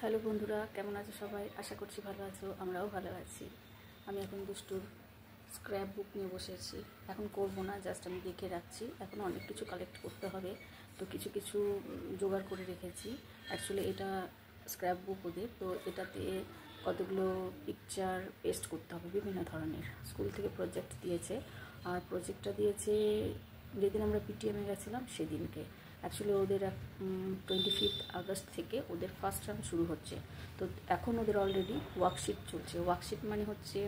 Hello বন্ধুরা, কেমন আছো সবাই? আশা করছি ভালো আছো, আমরাও ভালো আছি। আমি এখন দুষ্টুর স্ক্র্যাপ বুক নিয়ে বসেছি। এখন করবো না, জাস্ট আমি দেখে রাখছি। এখন অনেক কিছু কালেক্ট করতে হবে, তো কিছু কিছু জোগাড় করে রেখেছি। অ্যাকচুয়ালি এটা স্ক্র্যাপ বুক ওদের, তো এটাতে কতগুলো পিকচার পেস্ট করতে হবে বিভিন্ন ধরনের। স্কুল থেকে প্রজেক্ট দিয়েছে, আর প্রজেক্টটা দিয়েছে যেদিন আমরা পিটিএমে গেছিলাম সেদিনকে। অ্যাকচুয়ালি ওদের 25 আগস্ট থেকে ওদের ফার্স্ট টার্ম শুরু হচ্ছে। তো এখন ওদের অলরেডি ওয়ার্কশিট চলছে। ওয়ার্কশিট মানে হচ্ছে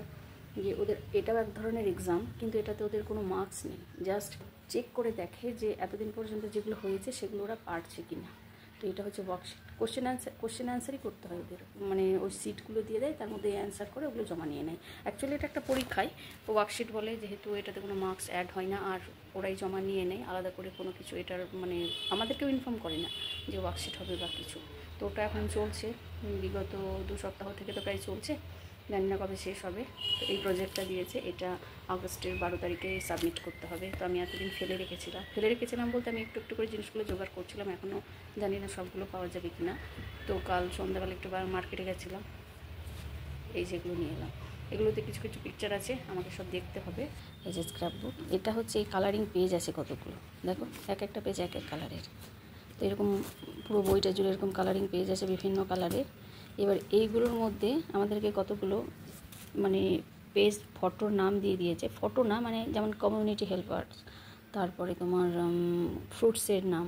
যে ওদের এটাও এক ধরনের এক্সাম, কিন্তু এটাতে ওদের কোনো মার্কস নেই, জাস্ট চেক করে দেখে যে এতদিন পর্যন্ত যেগুলো হয়েছে সেগুলো ওরা পারছে কি না। তো এটা হচ্ছে ওয়ার্কশিট। কোশ্চেন অ্যান্সারই করতে হয় ওদের, মানে ওই সিটগুলো দিয়ে দেয়, তার মধ্যে অ্যান্সার করে ওগুলো জমা নিয়ে নেয়। অ্যাকচুয়ালি এটা একটা পরীক্ষায় ওয়ার্কশিট বলে, যেহেতু এটাতে কোনো মার্কস অ্যাড হয় না, আর ওরাই জমা নিয়ে নেয় আলাদা করে কোনো কিছু। এটার মানে আমাদেরকেও ইনফর্ম করে না যে ওয়ার্কশিট হবে বা কিছু। তো ওটা এখন চলছে, বিগত 2 সপ্তাহ থেকে তো প্রায় চলছে, জানি না কবে শেষ হবে। তো এই প্রজেক্টটা দিয়েছে, এটা আগস্টের 12 তারিখে সাবমিট করতে হবে। তো আমি এতদিন ফেলে রেখেছিলাম বলতে আমি একটু একটু করে জিনিসগুলো জোগাড় করছিলাম, এখনও জানি না সবগুলো পাওয়া যাবে কি না। তো কাল সন্ধ্যাবেলা একটু মার্কেটে গেছিলাম, এই যেগুলো নিয়ে এলাম। এগুলোতে কিছু কিছু পিকচার আছে, আমাকে সব দেখতে হবে। এই যে স্ক্র্যাপ বুক, এটা হচ্ছে এই কালারিং পেজ আছে কতগুলো, দেখো এক একটা পেজ এক এক কালারের। তো এরকম পুরো বইটা জুড়ে এরকম কালারিং পেজ আছে বিভিন্ন কালারের। এবার এইগুলোর মধ্যে আমাদেরকে কতগুলো মানে পেজ ফটোর নাম দিয়ে দিয়েছে। ফটো না, মানে যেমন কমিউনিটি হেল্পার্স, তারপরে তোমার ফ্রুটসের নাম,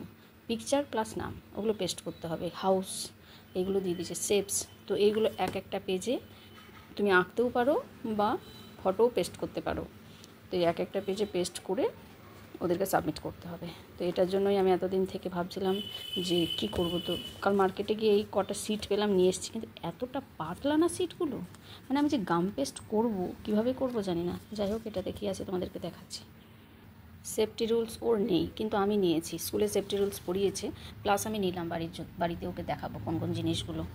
পিকচার প্লাস নাম, ওগুলো পেস্ট করতে হবে। হাউস এগুলো দিয়ে দিয়েছে, শেপস। তো এইগুলো এক একটা পেজে তুমি আঁকতেও পারো বা ফটোও পেস্ট করতে পারো। তো এক একটা পেজে পেস্ট করে ওদেরকে সাবমিট করতে হবে। তো এটার জন্যই আমি এতদিন থেকে ভাবছিলাম যে কি করব। তো কাল মার্কেটে গিয়ে এই কটা সিট পেলাম, নিয়ে এসেছি, কিন্তু এতটা পাতলা না সিটগুলো, মানে আমি যে গাম পেস্ট করব কীভাবে করব জানি না। যাই হোক, এটা দেখি আছে, তোমাদেরকে দেখাচ্ছি। সেফটি রুলস ওর নেই, কিন্তু আমি নিয়েছি, স্কুলে সেফটি রুলস পড়িয়েছে, প্লাস আমি নিলাম বাড়িতে ওকে দেখাবো কোন কোন জিনিসগুলো,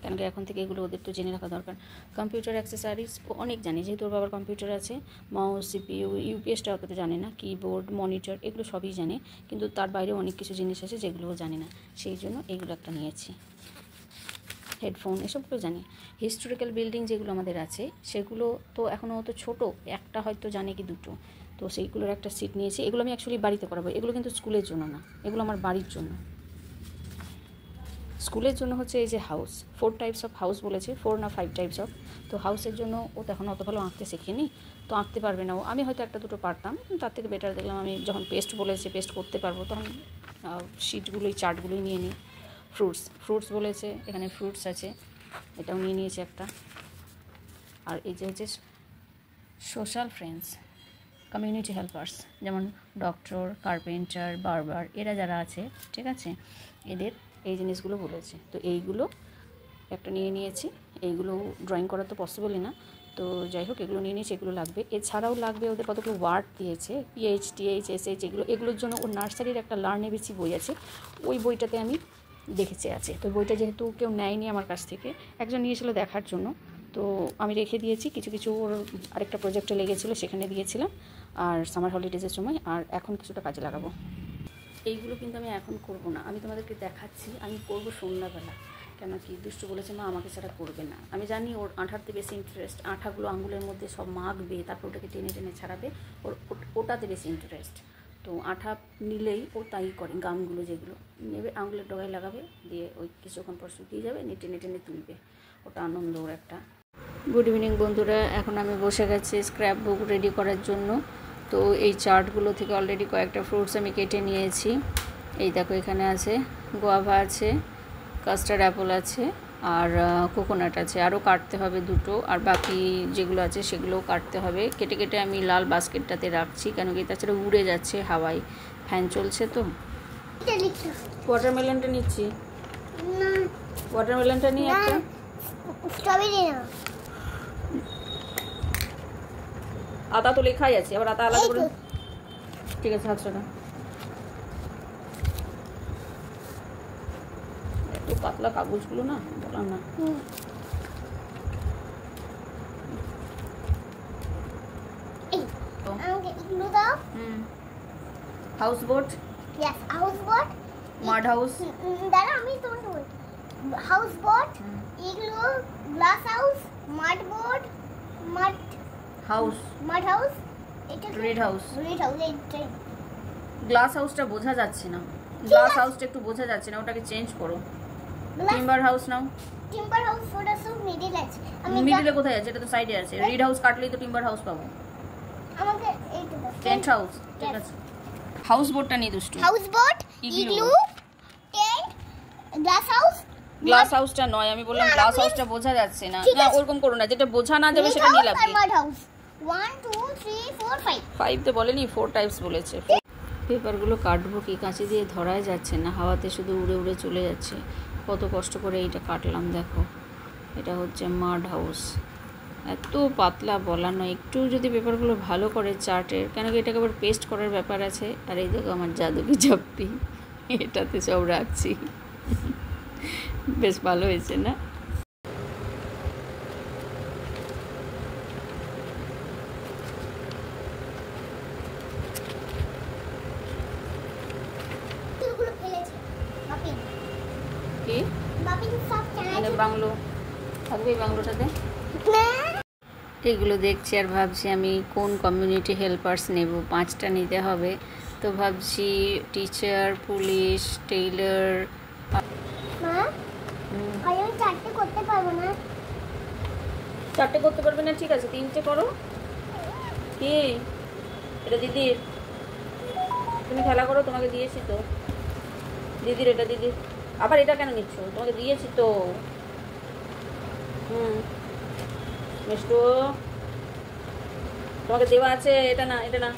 কেন কি এখন থেকে এগুলো ওদের তো জেনে রাখা দরকার। কম্পিউটার অ্যাক্সেসরিজ অনেক জানি, যেহেতু ওর বাবার কম্পিউটার আছে। মাউস, সিপিইউ, ইউপিএসটা অতটা জানে না, কিবোর্ড, মনিটর এগুলো সবই জানে, কিন্তু তার বাইরে অনেক কিছু জিনিস আছে যেগুলোও জানে না, সেই জন্য এইগুলো একটা নিয়েছি। হেডফোন এসবগুলো জানি। হিস্টোরিক্যাল বিল্ডিং যেগুলো আমাদের আছে সেগুলো তো এখনও তো ছোটো, একটা হয়তো জানে কি দুটো, তো সেইগুলোর একটা সিট নিয়েছি। এগুলো আমি অ্যাকচুয়ালি বাড়িতে করাবো, এগুলো কিন্তু স্কুলের জন্য না, এগুলো আমার বাড়ির জন্য। স্কুলের জন্য হচ্ছে এই যে হাউস, 4 টাইপস অফ হাউস বলেছে, 4 না 5 টাইপস অফ। তো হাউসের জন্য ও তো এখন অত ভালো আঁকতে শেখেনি, তো আঁকতে পারবে না ও। আমি হয়তো একটা দুটো পারতাম, তার থেকে বেটার দেখলাম আমি যখন পেস্ট বলেছে পেস্ট করতে পারবো, তখন শিটগুলোই চার্টগুলোই নিয়ে নিই। ফ্রুটস বলেছে, এখানে ফ্রুটস আছে, এটাও নিয়ে নিয়েছে একটা। আর এই যে হচ্ছে সোশ্যাল ফ্রেন্ডস, কমিউনিটি হেল্পার্স, যেমন ডক্টর, কার্পেন্টার, বারবার, এরা যারা আছে, ঠিক আছে, এদের এই জিনিসগুলো বলেছে। তো এইগুলো একটা নিয়ে নিয়েছি। এইগুলো ড্রয়িং করা তো পসিবলই না, তো যাই হোক এগুলো নিয়ে নিয়েছি, এগুলো লাগবে। এছাড়াও লাগবে ওদের কতগুলো ওয়ার্ড দিয়েছে, PH, TH, SH, এগুলোর জন্য ওর নার্সারির একটা লার্ন এবিসি বই আছে, ওই বইটাতে আমি দেখেছি আছে। তো বইটা যেহেতু কেউ নেয়নি আমার কাছ থেকে, একজন নিয়েছিল দেখার জন্য, তো আমি রেখে দিয়েছি। কিছু কিছু ওর আরেকটা প্রজেক্টে লেগেছিলো, সেখানে দিয়েছিলাম, আর সামার হলিডেজের সময়, আর এখন কিছুটা কাজে লাগাবো। এইগুলো কিন্তু আমি এখন করব না, আমি তোমাদেরকে দেখাচ্ছি, আমি করব সন্ধ্যাবেলা। কেন কি দুষ্টু বলেছে মা আমাকে ছাড়া করবে না। আমি জানি ওর আঠাতে বেশি ইন্টারেস্ট, আঠাগুলো আঙুলের মধ্যে সব মাখবে, তারপর ওটাকে টেনে টেনে ছাড়াবে, ওটাতে বেশি ইন্টারেস্ট। তো আঠা নিলেই ও তাই করে, গামগুলো যেগুলো নেবে আঙুলের ডগায় লাগাবে, দিয়ে ওই কিছুক্ষণ পর শুকিয়ে যাবে, নিয়ে টেনে টেনে তুলবে, ওটা আনন্দ ওর একটা। গুড ইভিনিং বন্ধুরা, এখন আমি বসে গেছি স্ক্র্যাপ বুক রেডি করার জন্য। তো এই চার্টগুলো থেকে অলরেডি কয়েকটা ফ্রুটস আমি কেটে নিয়েছি। এই দেখো এখানে আছে গোয়াভা আছে, কাস্টার্ড অ্যাপল আছে, আর কোকোনাট আছে। আরও কাটতে হবে দুটো, আর বাকি যেগুলো আছে সেগুলোও কাটতে হবে। কেটে কেটে আমি লাল বাস্কেটটাতে রাখছি, কেন কি তাছাড়া উড়ে যাচ্ছে হাওয়ায়, ফ্যান চলছে তো। ওয়াটারমেলনটা নিচ্ছি, ওয়াটারমেলনটা নিয়ে একটা, স্ট্রবেরি না, আতা তো লেখাই আছে, আবার আতা আলাদা করে, ঠিক আছে 700 টাকা। একটু পাতলা কাগজগুলো না, বললাম না। হাউস বোট, মাড হাউস, দাঁড়া আমি তোমাকে বলছি, house boat, igloo, glass house, mud boat, mud house, এটা রেড হাউস। এইটাই। গ্লাস হাউসটা বোঝা যাচ্ছে না, গ্লাস হাউসটা একটু বোঝা যাচ্ছে না, ওটাকে চেঞ্জ করো। Timber house now. Timber house ওটা সব মিডিল আছে। মিডিলে কোথায় আছে? এটা তো সাইডে আছে। রিড হাউস কাটলেই তো টিম্বার হাউস পাবো। আমাকে এইটা দাও। টেন্ট হাউস, ঠিক আছে। হাউস বোটটা নিয়ে দুষ্টু। House boat, igloo, tent, glass হাউসটা নয়, আমি বললাম গ্লাস হাউসটা বোঝা যাচ্ছে না। না ওরকম করো না, যেটা বোঝা না যাবে সেটা নিয়ে লাভ নেই। 1 2 3 4 5 5 তো বলেনি, 4 টাইপস বলেছে। পেপারগুলো কাটবো কি, কাঁচি দিয়ে ধরাই যাচ্ছে না, হাওয়াতে শুধু উড়ে উড়ে চলে যাচ্ছে। কত কষ্ট করে এইটা কাটলাম দেখো। এটা হচ্ছে মাড হাউস। এত পাতলা বলা নয়, একটু যদি পেপারগুলো ভালো করে চার্টের, কেন কি এটাকে আবার পেস্ট করার ব্যাপার আছে। আর এই দেখো আমার জাদুকি চাপ্পি, এটাতে সব রাখছি। বেশ ভালো হয়েছে না? কি মানে বাংলো থাকবে এই বাংলোটাতে? এগুলো দেখছি আর ভাবছি আমি কোন কমিউনিটি হেল্পার্স নেব। 5টা নিতে হবে, তো ভাবছি টিচার, পুলিশ, টেইলর। চারটে করতে পারবো না। 4টে করতে পারবে না? ঠিক আছে 3টে করো। কি এটা দিদির? তুমি খেলা করো, তোমাকে দিয়েছি তো। দিদির এটা, দিদির। আবার এটা কেন নিচ্ছ? তোমাকে দিয়েছি তো। মিষ্টু তোমাকে দেওয়া আছে, এটা না, এটা না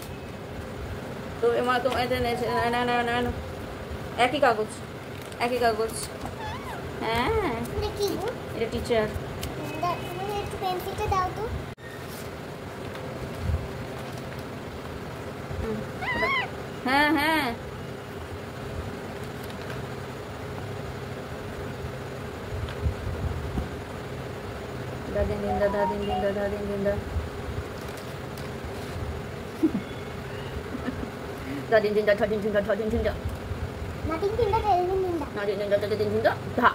তো। একই কাগজ, একই কাগজ। হ্যাঁ এটা টিচার। পেন্সিলটা দাও তো। হ্যাঁ হ্যাঁ দাদিন দিন দা, দাদিন দিন দা, দাদিন দিন দা, দাদিন দিন দা, দাদিন দিন দা, দাদিন দিন দা, নাটিং তিনটা টেলিভিশন তিনটা দাদিন দিন দা, দাদিন দিন দা, ধা।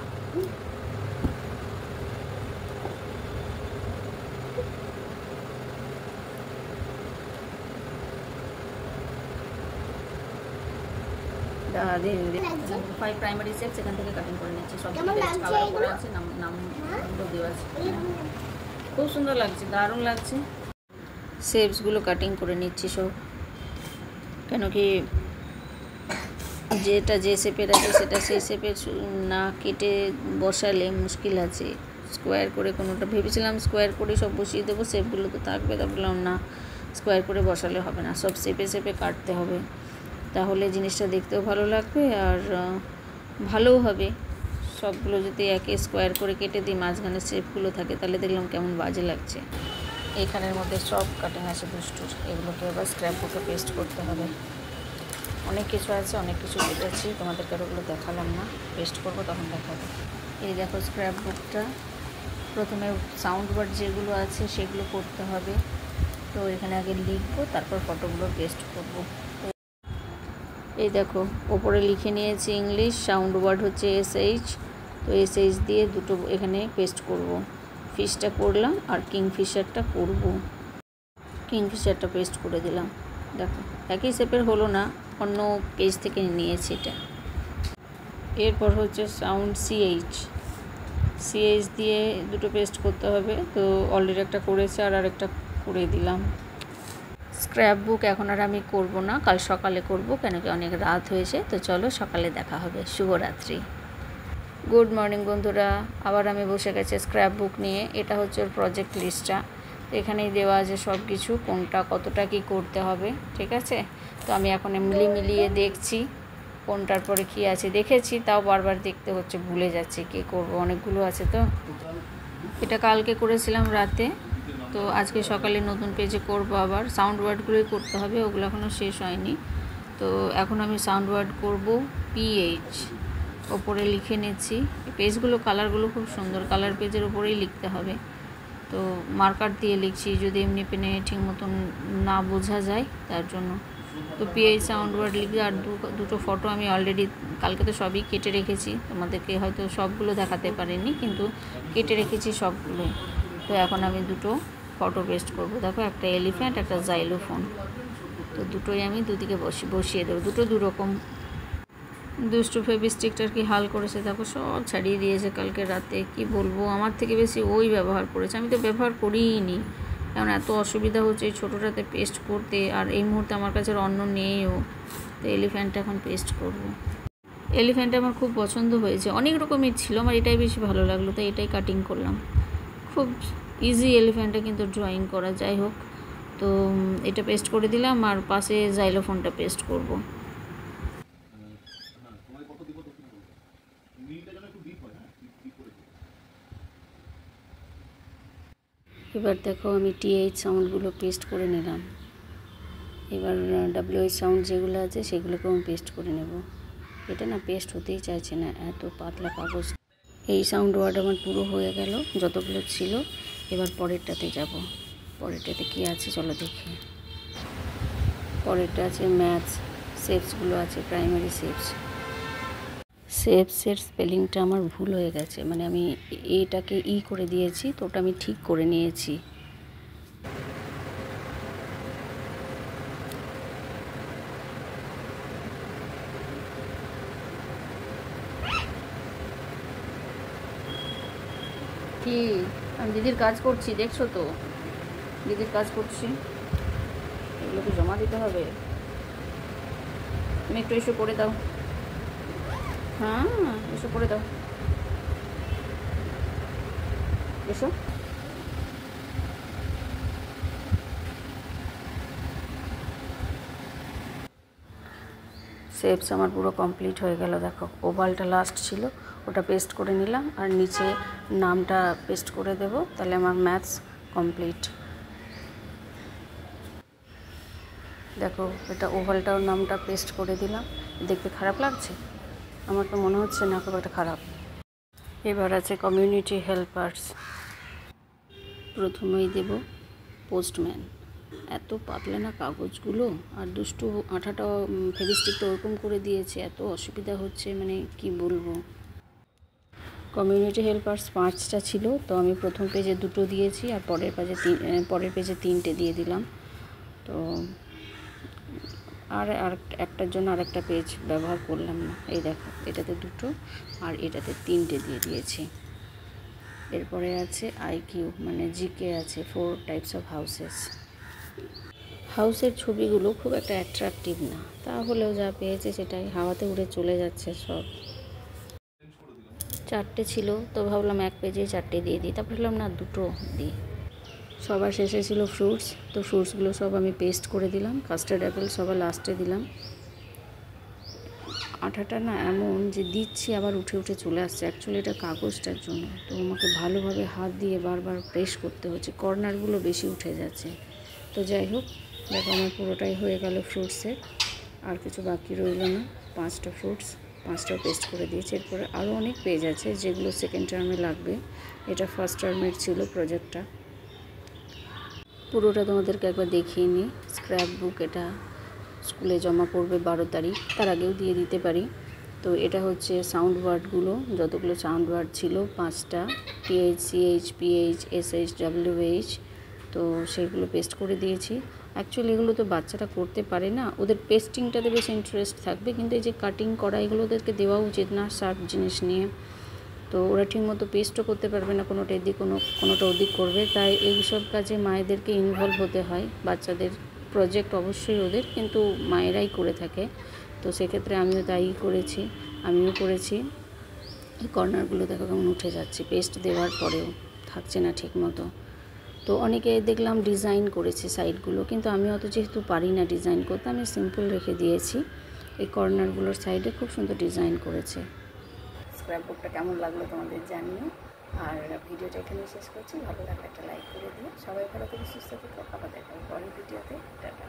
দাদিন দিন 5 প্রাইমারি সেটস এখান থেকে কাটিং করে নিচ্ছি। সব কালার করা আছে, নামগুলো দেওয়া আছে। খুব সুন্দর লাগছে, দারুণ লাগছে। শেপসগুলো কাটিং করে নিচ্ছি সব, কেন কি যেটা যে শেপের আছে সেটা সেই শেপের না কেটে বসালে মুশকিল আছে। স্কোয়ার করে কোনোটা ভেবেছিলাম স্কোয়ার করে সব বসিয়ে দেবো, শেপগুলো তো থাকবে, তা বললাম না স্কোয়ার করে বসালে হবে না, সব শেপে শেপে কাটতে হবে, তাহলে জিনিসটা দেখতেও ভালো লাগবে আর ভালোও হবে। সবগুলো যদি একে স্কোয়ার করে কেটে দিই, মাঝখানে শেপগুলো থাকে, তাহলে দেখলাম কেমন বাজে লাগছে। এখানের মধ্যে সব কাটিং আছে দুষ্টুর, এগুলোকে এবার স্ক্র্যাপ বুকে পেস্ট করতে হবে। অনেক কিছু আছে, অনেক কিছু কেটেছি, তোমাদেরকে আর ওগুলো দেখালাম না, পেস্ট করবো তখন দেখাবো। এই দেখো স্ক্র্যাপ বুকটা। প্রথমে সাউন্ড ওয়ার্ড যেগুলো আছে সেগুলো করতে হবে, তো এখানে আগে লিখবো, তারপর ফটোগুলো পেস্ট করব। এই দেখো ওপরে লিখে নিয়েছি ইংলিশ, সাউন্ড ওয়ার্ড হচ্ছে SH, তো SH দিয়ে দুটো এখানে পেস্ট করব। ফিশটা করলাম আর কিংফিশারটা করব। কিংফিশারটা পেস্ট করে দিলাম। দেখো একই শেপের হলো না, অন্য পেজ থেকে নিয়েছি এটা। এরপর হচ্ছে সাউন্ড CH দিয়ে দুটো পেস্ট করতে হবে, তো অলরেডি একটা করেছে আর আরেকটা করে দিলাম। স্ক্র্যাপ বুক এখন আর আমি করব না, কাল সকালে করব, কেন কি অনেক রাত হয়েছে। তো চলো সকালে দেখা হবে। শুভরাত্রি। গুড মর্নিং বন্ধুরা, আবার আমি বসে গেছি স্ক্র্যাপ বুক নিয়ে। এটা হচ্ছে ওর প্রজেক্ট লিস্টটা, এখানেই দেওয়া আছে সব কিছু, কোনটা কতটা কি করতে হবে, ঠিক আছে। তো আমি এখন মিলিয়ে দেখছি কোনটার পরে কি আছে। দেখেছি, তাও বারবার দেখতে হচ্ছে, ভুলে যাচ্ছে কি করব, অনেকগুলো আছে তো। এটা কালকে করেছিলাম রাতে, তো আজকে সকালে নতুন পেজে করব। আবার সাউন্ড ওয়ার্ডগুলোই করতে হবে, ওগুলো এখনও শেষ হয়নি। তো এখন আমি সাউন্ড ওয়ার্ড করব PH, ওপরে লিখে নিচ্ছি। পেজগুলো কালারগুলো খুব সুন্দর, কালার পেজের ওপরেই লিখতে হবে, তো মার্কার দিয়ে লিখছি, যদি এমনি পেনে ঠিক মতন না বোঝা যায় তার জন্য। তো পিএইচ সাউন্ড ওয়ার্ড লিখে আর দুটো ফটো আমি অলরেডি কালকে তো সবই কেটে রেখেছি, তোমাদেরকে হয়তো সবগুলো দেখাতে পারিনি, কিন্তু কেটে রেখেছি সবগুলোই। তো এখন আমি দুটো ফটো পেস্ট করব। দেখো, একটা এলিফ্যান্ট, একটা জাইলোফোন। তো দুটোই আমি দুদিকে বসিয়ে দেবো, দু রকম। দুষ্টু ফেভিস্টিকটার কি হাল করেছে দেখো, সব ছাড়িয়ে দিয়েছে কালকে রাতে। কি বলবো, আমার থেকে বেশি ওই ব্যবহার করেছে, আমি তো ব্যবহার করিই নি। কারণ এত অসুবিধা হচ্ছে এই ছোটোটাতে পেস্ট করতে, আর এই মুহূর্তে আমার কাছে অন্য নেইও। তো এলিফ্যান্টটা এখন পেস্ট করব। এলিফ্যান্টটা আমার খুব পছন্দ হয়েছে, অনেক রকমের ছিল, আমার এটাই বেশি ভালো লাগলো, তাই এটাই কাটিং করলাম। খুব ইজি এলিফ্যান্টটা কিন্তু ড্রয়িং করা। যাই হোক, তো এটা পেস্ট করে দিলাম, আর পাশে জাইলোফোনটা পেস্ট করব। এবার দেখো, আমি টিএইচ সাউন্ডগুলো পেস্ট করে নিলাম। এবার ডাব্লিউএইচ সাউন্ড যেগুলো আছে সেগুলোকেও আমি পেস্ট করে নেব। এটা না পেস্ট হতেই চাইছে না, এত পাতলা কাগজ। এই সাউন্ড ওয়ার্ড আমার পুরো হয়ে গেল যতগুলো ছিল। এবার পরেরটাতে যাব। পরেরটাতে কি আছে চলো দেখি। পরেরটা আছে ম্যাথস, শেপসগুলো আছে, প্রাইমারি শেপস। শেপসের স্পেলিংটা আমার ভুল হয়ে গেছে, মানে আমি এটাকে ই করে দিয়েছি, তো ওটা আমি ঠিক করে নিয়েছি। কি, আমি দিদির কাজ করছি, দেখছো তো, দিদির কাজ করছি, এগুলোকে জমা দিতে হবে। তুমি একটু এসে করে দাও। হ্যাঁ, এসে করে দাও, এসো। শেপস আমার পুরো কমপ্লিট হয়ে গেল। দেখো, ওভালটা লাস্ট ছিল, ওটা পেস্ট করে নিলাম, আর নিচে নামটা পেস্ট করে দেব, তাহলে আমার ম্যাথস কমপ্লিট। দেখো, এটা ওভালটাও নামটা পেস্ট করে দিলাম। দেখতে খারাপ লাগছে? আমার তো মনে হচ্ছে না খুব একটা খারাপ। এবার আছে কমিউনিটি হেল্পার্স। প্রথমেই দেব পোস্টম্যান। এত পাতলা না কাগজগুলো, আর দুষ্টু আঠাটা ফেভিস্টিকটা ওরকম করে দিয়েছে, এত অসুবিধা হচ্ছে, মানে কি বলবো। কমিউনিটি হেল্পার্স 5টা ছিল, তো আমি প্রথম পেজে 2টো দিয়েছি, আর পরের পেজে 3টে দিয়ে দিলাম। তো আর একটার জন্য আরেকটা পেজ ব্যবহার করলাম না। এই দেখো, এটাতে 2টো আর এটাতে 3টে দিয়ে দিয়েছি। এরপরে আছে আইকিউ, মানে জিকে আছে, 4 টাইপস অফ হাউসেস। হাউসের ছবিগুলো খুব একটা অ্যাট্রাকটিভ না, তাহলেও যা পেয়েছে সেটাই, হাওয়াতে উড়ে চলে যাচ্ছে সব। 4টে ছিল, তো ভাবলাম এক পেজে 4টে দিয়ে দিই, তারপর ভাবলাম না 2টো দিই। সবার শেষে ছিল ফ্রুটস, তো ফ্রুটসগুলো সব আমি পেস্ট করে দিলাম। কাস্টার্ড অ্যাপেল সবার লাস্টে দিলাম। আঠাটা না এমন যে দিচ্ছি আবার উঠে উঠে চলে আসছে, অ্যাকচুয়ালি এটা কাগজটার জন্য, তো আমাকে ভালোভাবে হাত দিয়ে বারবার প্রেস করতে হচ্ছে, কর্নারগুলো বেশি উঠে যাচ্ছে। তো যাই হোক, দেখো আমার পুরোটাই হয়ে গেল ফ্রুটসের, আর কিছু বাকি রইল না। 5টা ফ্রুটস, 5টাও পেস্ট করে দিয়েছি। এরপরে আরও অনেক পেজ আছে যেগুলো সেকেন্ড টার্মে লাগবে। এটা ফার্স্ট টার্মের ছিল প্রজেক্টটা। পুরোটা তোমাদেরকে একবার দেখিয়ে নিই। স্ক্র্যাপ বুক, এটা স্কুলে জমা পড়বে 12 তারিখ, তার আগেও দিয়ে দিতে পারি। তো এটা হচ্ছে সাউন্ড ওয়ার্ডগুলো, যতগুলো সাউন্ড ওয়ার্ড ছিল 5টা, TH, CH, PH, SH, WH, তো সেগুলো পেস্ট করে দিয়েছি। অ্যাকচুয়ালি এগুলো তো বাচ্চারা করতে পারে না, ওদের পেস্টিংটাতে বেশ ইন্টারেস্ট থাকবে, কিন্তু এই যে কাটিং করা এগুলো ওদেরকে দেওয়া উচিত না, শার্প জিনিস নিয়ে। তো ওরা ঠিকমতো পেস্টও করতে পারবে না, কোনোটা এদিক কোনোটা ওদিক করবে, তাই এইসব কাজে মায়েদেরকে ইনভলভ হতে হয়। বাচ্চাদের প্রজেক্ট অবশ্যই ওদের, কিন্তু মায়েরাই করে থাকে। তো সেক্ষেত্রে আমিও তাই করেছি, এই কর্নারগুলো দেখো কেমন উঠে যাচ্ছে, পেস্ট দেওয়ার পরেও থাকছে না ঠিক মতো। তো অনেকে দেখলাম ডিজাইন করেছে সাইডগুলো, কিন্তু আমি অত যেহেতু পারি না ডিজাইন করতে, আমি সিম্পল রেখে দিয়েছি। এই কর্নারগুলোর সাইডে খুব সুন্দর ডিজাইন করেছে। স্ক্র্যাপ বুকটা কেমন লাগলো তোমাদের জানিও, আর ভিডিওটা এখানে শেষ করছি। ভালো লাগলে একটা লাইক করে দিও। সবাই ভালো থেকে সুস্থ থেকো, আবার দেখা হবে পরের ভিডিওতে। টাটা।